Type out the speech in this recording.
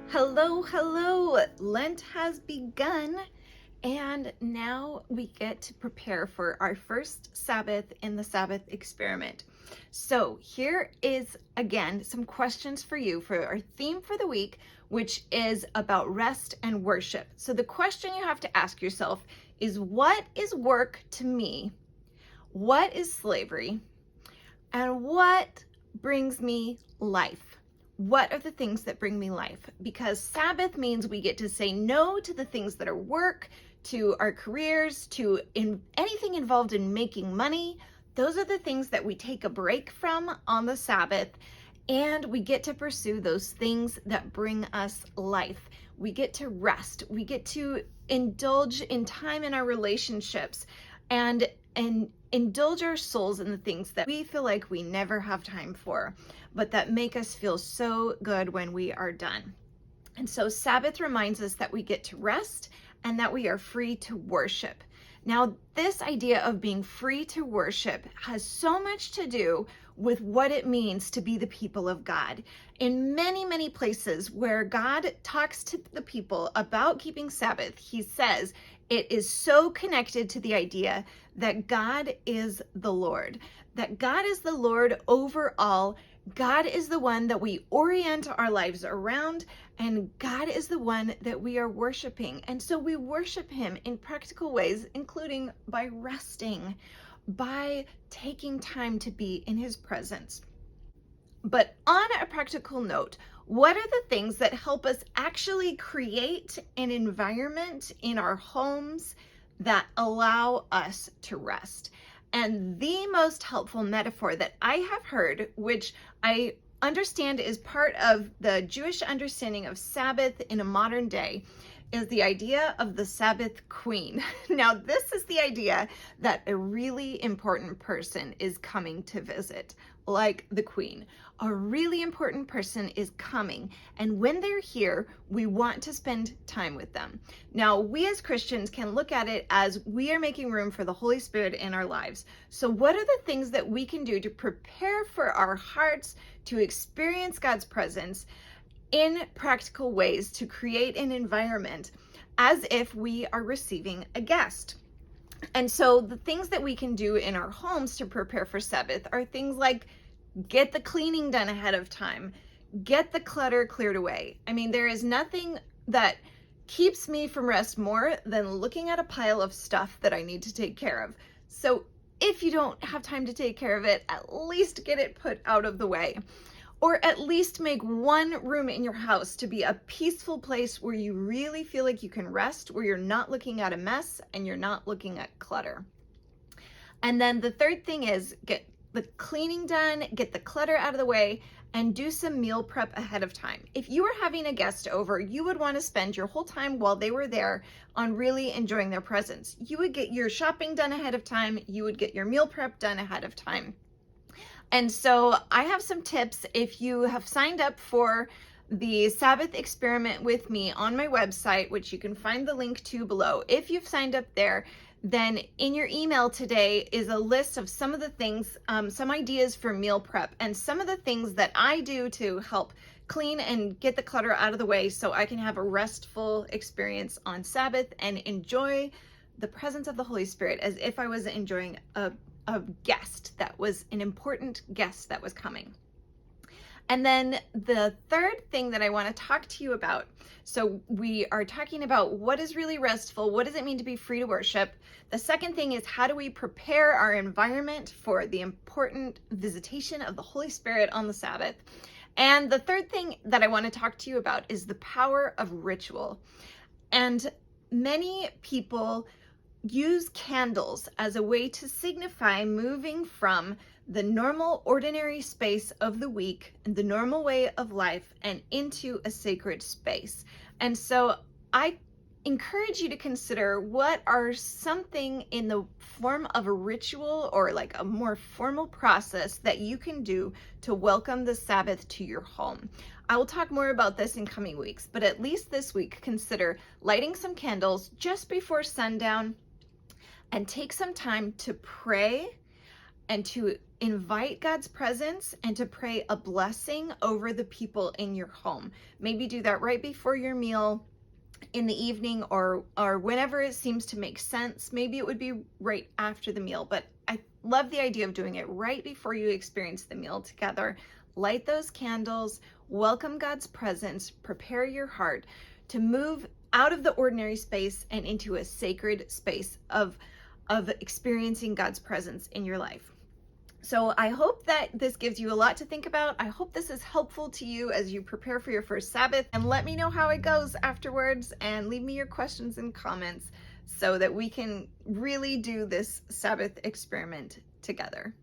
Hello, hello. Lent has begun, and now we get to prepare for our first Sabbath in the Sabbath Experiment. So here is, again, some questions for you for our theme for the week, which is about rest and worship. So the question you have to ask yourself is, what is work to me? What is slavery? And what brings me life? What are the things that bring me life? Because Sabbath means we get to say no to the things that are work, to our careers, to anything involved in making money. Those are the things that we take a break from on the Sabbath, and we get to pursue those things that bring us life. We get to rest. We get to indulge in time in our relationships and indulge our souls in the things that we feel like we never have time for, but that make us feel so good when we are done. And so Sabbath reminds us that we get to rest and that we are free to worship. Now, this idea of being free to worship has so much to do with what it means to be the people of God. In many, many places where God talks to the people about keeping Sabbath, he says it is so connected to the idea that God is the Lord, that God is the Lord over all. God is the one that we orient our lives around, and God is the one that we are worshiping. And so we worship him in practical ways, including by resting, by taking time to be in his presence. But on a practical note, what are the things that help us actually create an environment in our homes that allow us to rest? And the most helpful metaphor that I have heard, which I understand is part of the Jewish understanding of Sabbath in a modern day, is the idea of the Sabbath Queen. Now, this is the idea that a really important person is coming to visit, like the Queen. A really important person is coming, and when they're here, we want to spend time with them. Now, we as Christians can look at it as we are making room for the Holy Spirit in our lives. So what are the things that we can do to prepare for our hearts to experience God's presence in practical ways to create an environment as if we are receiving a guest? And so the things that we can do in our homes to prepare for Sabbath are things like get the cleaning done ahead of time, get the clutter cleared away. I mean, there is nothing that keeps me from rest more than looking at a pile of stuff that I need to take care of. So if you don't have time to take care of it, at least get it put out of the way. Or at least make one room in your house to be a peaceful place where you really feel like you can rest, where you're not looking at a mess and you're not looking at clutter. And then the third thing is get the cleaning done, get the clutter out of the way, and do some meal prep ahead of time. If you were having a guest over, you would want to spend your whole time while they were there on really enjoying their presence. You would get your shopping done ahead of time. You would get your meal prep done ahead of time. And so I have some tips. If you have signed up for the Sabbath Experiment with me on my website, which you can find the link to below, if you've signed up there, then in your email today is a list of some of the things, some ideas for meal prep and some of the things that I do to help clean and get the clutter out of the way so I can have a restful experience on Sabbath and enjoy the presence of the Holy Spirit as if I was enjoying a guest that was an important guest that was coming. And then the third thing that I want to talk to you about, so we are talking about what is really restful, what does it mean to be free to worship? The second thing is, how do we prepare our environment for the important visitation of the Holy Spirit on the Sabbath? And the third thing that I want to talk to you about is the power of ritual. And many people use candles as a way to signify moving from the normal, ordinary space of the week and the normal way of life and into a sacred space. And so I encourage you to consider what are something in the form of a ritual or like a more formal process that you can do to welcome the Sabbath to your home. I will talk more about this in coming weeks, but at least this week, consider lighting some candles just before sundown and take some time to pray and to invite God's presence and to pray a blessing over the people in your home. Maybe do that right before your meal, in the evening, or whenever it seems to make sense. Maybe it would be right after the meal, but I love the idea of doing it right before you experience the meal together. Light those candles, welcome God's presence, prepare your heart to move out of the ordinary space and into a sacred space of experiencing God's presence in your life. So I hope that this gives you a lot to think about. I hope this is helpful to you as you prepare for your first Sabbath, and let me know how it goes afterwards, and leave me your questions and comments so that we can really do this Sabbath experiment together.